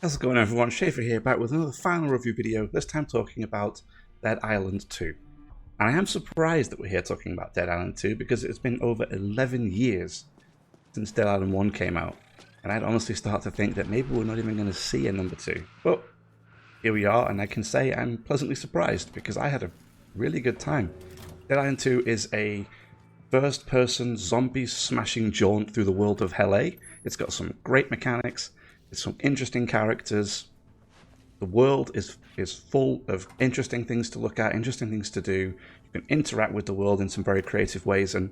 How's it going, everyone? Schaefer here, back with another final review video, this time talking about Dead Island 2. And I am surprised that we're here talking about Dead Island 2 because it's been over 11 years since Dead Island 1 came out. And I'd honestly start to think that maybe we're not even going to see a number 2. But here we are, and I can say I'm pleasantly surprised because I had a really good time. Dead Island 2 is a first-person zombie smashing jaunt through the world of LA. It's got some great mechanics. There's some interesting characters. The world is full of interesting things to look at, interesting things to do. You can interact with the world in some very creative ways, and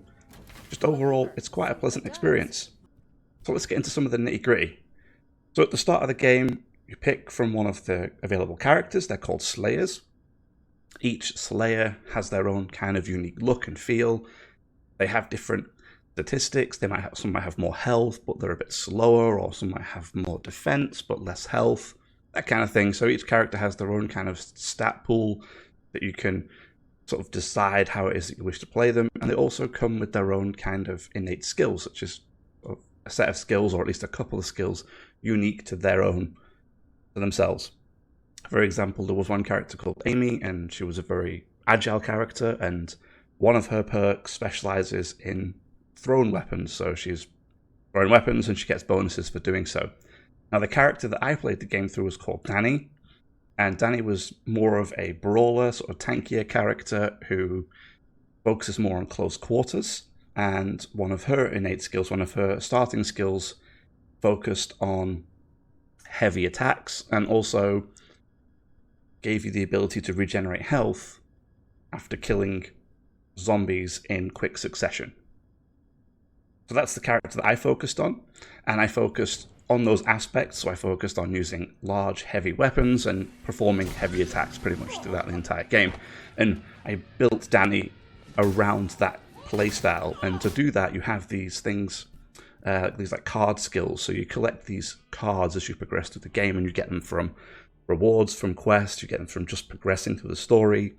just overall, it's quite a pleasant experience. So let's get into some of the nitty-gritty. So at the start of the game, you pick from one of the available characters. They're called Slayers. Each Slayer has their own kind of unique look and feel. They have different statistics. Some might have more health, but they're a bit slower, or some might have more defense but less health, that kind of thing. So each character has their own kind of stat pool that you can sort of decide how it is that you wish to play them, and they also come with their own kind of innate skills, such as a set of skills, or at least a couple of skills unique to themselves. For example, there was one character called Amy, and she was a very agile character, and one of her perks specializes in thrown weapons, so she's throwing weapons and she gets bonuses for doing so. Now, the character that I played the game through was called Danny, and Danny was more of a brawler, sort of tankier character who focuses more on close quarters, and one of her innate skills, one of her starting skills, focused on heavy attacks and also gave you the ability to regenerate health after killing zombies in quick succession. So that's the character that I focused on, and I focused on those aspects. So I focused on using large, heavy weapons and performing heavy attacks pretty much throughout the entire game. And I built Danny around that playstyle, and to do that, you have these things, these like card skills. So you collect these cards as you progress through the game, and you get them from rewards, from quests, you get them from just progressing through the story.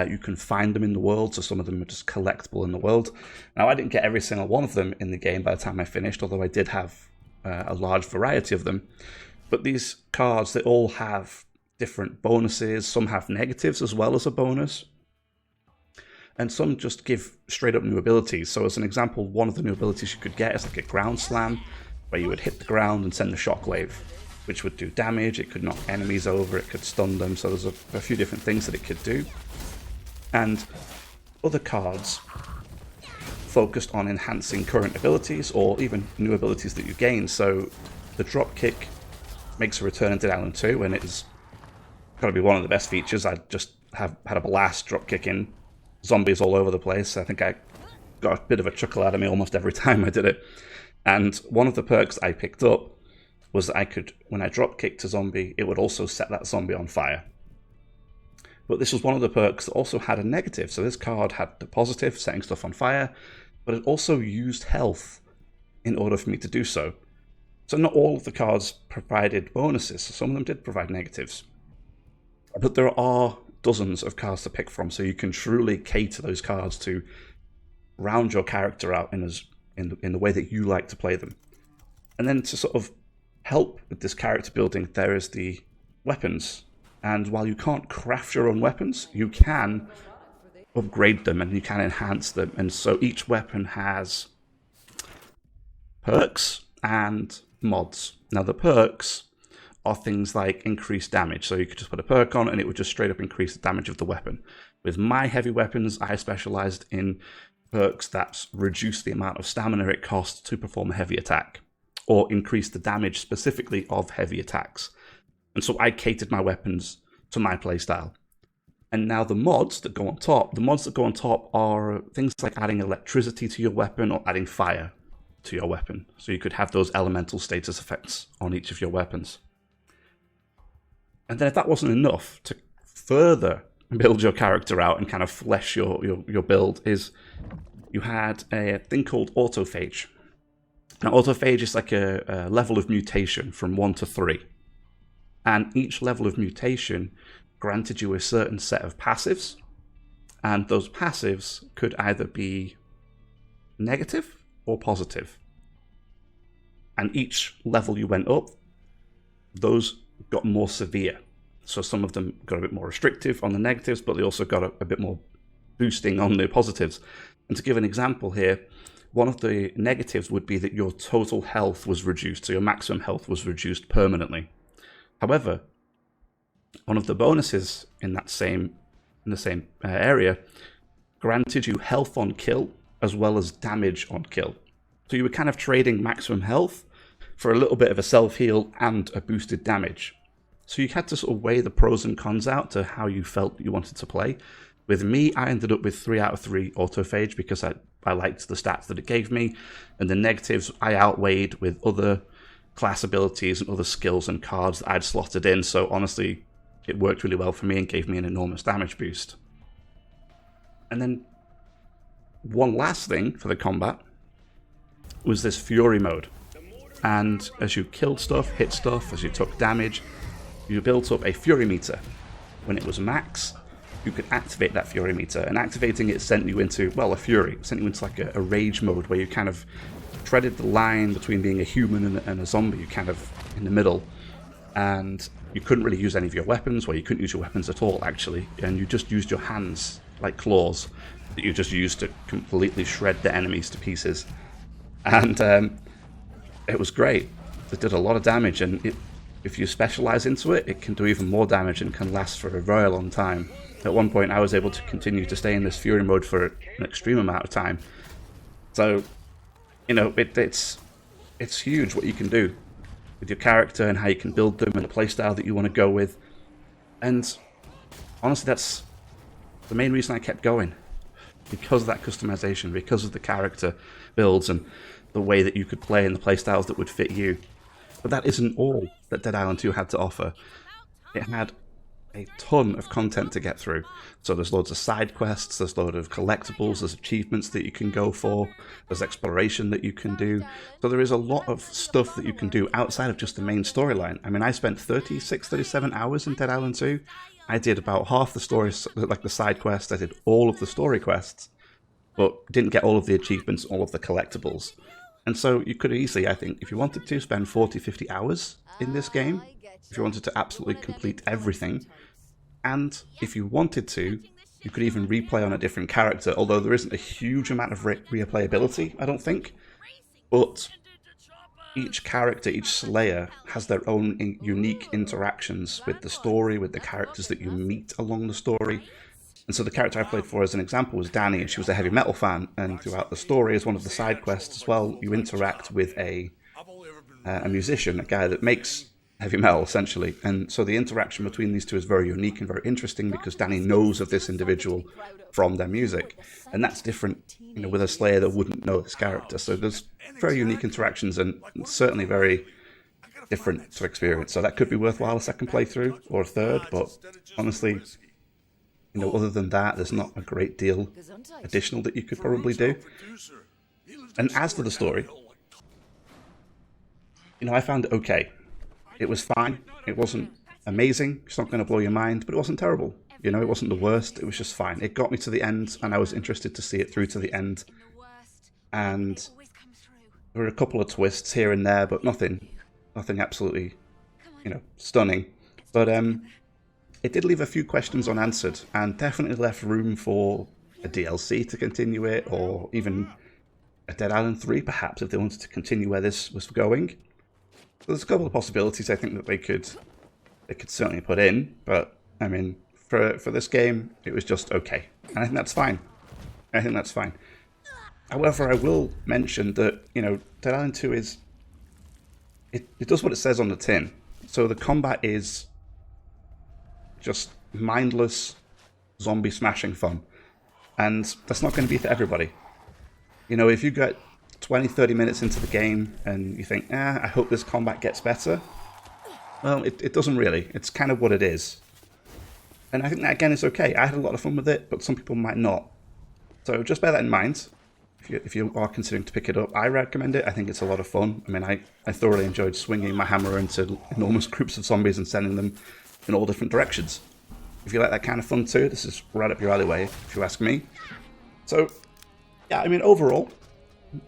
You can find them in the world, so some of them are just collectible in the world. Now, I didn't get every single one of them in the game by the time I finished, although I did have a large variety of them. But these cards, they all have different bonuses. Some have negatives as well as a bonus. And some just give straight up new abilities. So as an example, one of the new abilities you could get is like a ground slam, where you would hit the ground and send a shockwave, which would do damage. It could knock enemies over, it could stun them. So there's a few different things that it could do. And other cards focused on enhancing current abilities or even new abilities that you gain. So the dropkick makes a return in Dead Island 2, and it's got to be one of the best features. I just have had a blast dropkicking zombies all over the place. I think I got a bit of a chuckle out of me almost every time I did it. And one of the perks I picked up was that I could, when I dropkicked a zombie, it would also set that zombie on fire. But this was one of the perks that also had a negative. So this card had the positive, setting stuff on fire, but it also used health in order for me to do so. So not all of the cards provided bonuses. Some of them did provide negatives. But there are dozens of cards to pick from, so you can truly cater those cards to round your character out in the way that you like to play them. And then to sort of help with this character building, there is the weapons. And while you can't craft your own weapons, you can upgrade them and you can enhance them. And so each weapon has perks and mods. Now the perks are things like increased damage. So you could just put a perk on and it would just straight up increase the damage of the weapon. With my heavy weapons, I specialized in perks that reduce the amount of stamina it costs to perform a heavy attack, or increase the damage specifically of heavy attacks. And so I catered my weapons to my playstyle. And now the mods that go on top are things like adding electricity to your weapon or adding fire to your weapon. So you could have those elemental status effects on each of your weapons. And then if that wasn't enough, to further build your character out and kind of flesh your build, is you had a thing called autophage. Now autophage is like a level of mutation from 1 to 3. And each level of mutation granted you a certain set of passives, and those passives could either be negative or positive. And each level you went up, those got more severe. So some of them got a bit more restrictive on the negatives, but they also got a bit more boosting on the positives. And to give an example here, one of the negatives would be that your total health was reduced, so your maximum health was reduced permanently. However, one of the bonuses in the same area granted you health on kill as well as damage on kill. So you were kind of trading maximum health for a little bit of a self-heal and a boosted damage. So you had to sort of weigh the pros and cons out to how you felt you wanted to play. With me, I ended up with 3 out of 3 autophage because I liked the stats that it gave me, and the negatives I outweighed with other class abilities and other skills and cards that I'd slotted in. So honestly, it worked really well for me and gave me an enormous damage boost. And then one last thing for the combat was this Fury mode. And as you killed stuff, hit stuff, as you took damage, you built up a Fury meter. When it was max, you could activate that Fury meter, and activating it sent you into, well, a Fury. It sent you into like a rage mode where you kind of treaded the line between being a human and a zombie, you kind of in the middle. And you couldn't really use any of your weapons, well, you couldn't use your weapons at all, actually, and you just used your hands, like claws, that you just used to completely shred the enemies to pieces. And it was great. It did a lot of damage, and if you specialize into it, it can do even more damage and can last for a very long time. At one point, I was able to continue to stay in this Fury mode for an extreme amount of time. So, you know, it's huge what you can do with your character and how you can build them and the playstyle that you want to go with. And honestly, that's the main reason I kept going. Because of that customization, because of the character builds and the way that you could play and the playstyles that would fit you. But that isn't all that Dead Island 2 had to offer. It had a ton of content to get through. So there's loads of side quests, there's loads of collectibles, there's achievements that you can go for, there's exploration that you can do. So there is a lot of stuff that you can do outside of just the main storyline. I mean, I spent 36, 37 hours in Dead Island 2. I did about half the stories, like the side quests, I did all of the story quests, but didn't get all of the achievements, all of the collectibles. And so you could easily, I think, if you wanted to, spend 40, 50 hours in this game, if you wanted to absolutely complete everything. And if you wanted to, you could even replay on a different character, although there isn't a huge amount of replayability, I don't think. But each character, each Slayer, has their own unique interactions with the story, with the characters that you meet along the story. And so the character I played for as an example was Danny, and she was a heavy metal fan, and throughout the story, as one of the side quests as well, you interact with a musician, a guy that makes heavy metal, essentially. And so the interaction between these two is very unique and very interesting because Danny knows of this individual from their music. And that's different, you know, with a Slayer that wouldn't know this character. So there's very unique interactions and certainly very different to experience. So that could be worthwhile a second playthrough or a third, but honestly, you know, other than that, there's not a great deal additional that you could probably do. And as for the story, you know, I found it okay. It was fine. It wasn't amazing. It's not going to blow your mind, but it wasn't terrible. You know, it wasn't the worst. It was just fine. It got me to the end, and I was interested to see it through to the end. And there were a couple of twists here and there, but nothing absolutely, you know, stunning. But it did leave a few questions unanswered, and definitely left room for a DLC to continue it, or even a Dead Island 3, perhaps, if they wanted to continue where this was going. So there's a couple of possibilities I think that they could certainly put in, but I mean, for this game, it was just okay, and I think that's fine. However, I will mention that, you know, Dead Island 2 is it does what it says on the tin. So the combat is just mindless zombie smashing fun, and that's not going to be for everybody. You know, if you get 20, 30 minutes into the game and you think, I hope this combat gets better, well, it doesn't really. It's kind of what it is. And I think that, again, is okay. I had a lot of fun with it, but some people might not. So just bear that in mind. If you are considering to pick it up, I recommend it. I think it's a lot of fun. I mean, I thoroughly enjoyed swinging my hammer into enormous groups of zombies and sending them in all different directions. If you like that kind of fun too, this is right up your alleyway, if you ask me. So, yeah, I mean, overall,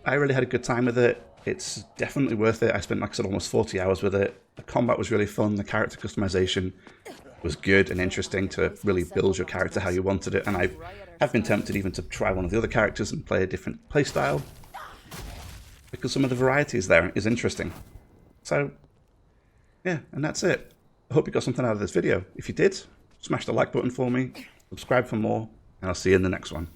I really had a good time with it. It's definitely worth it. I spent, like I said, almost 40 hours with it. The combat was really fun. The character customization was good and interesting to really build your character how you wanted it. And I have been tempted even to try one of the other characters and play a different playstyle, because some of the varieties there is interesting. So, yeah, and that's it. I hope you got something out of this video. If you did, smash the like button for me, subscribe for more, and I'll see you in the next one.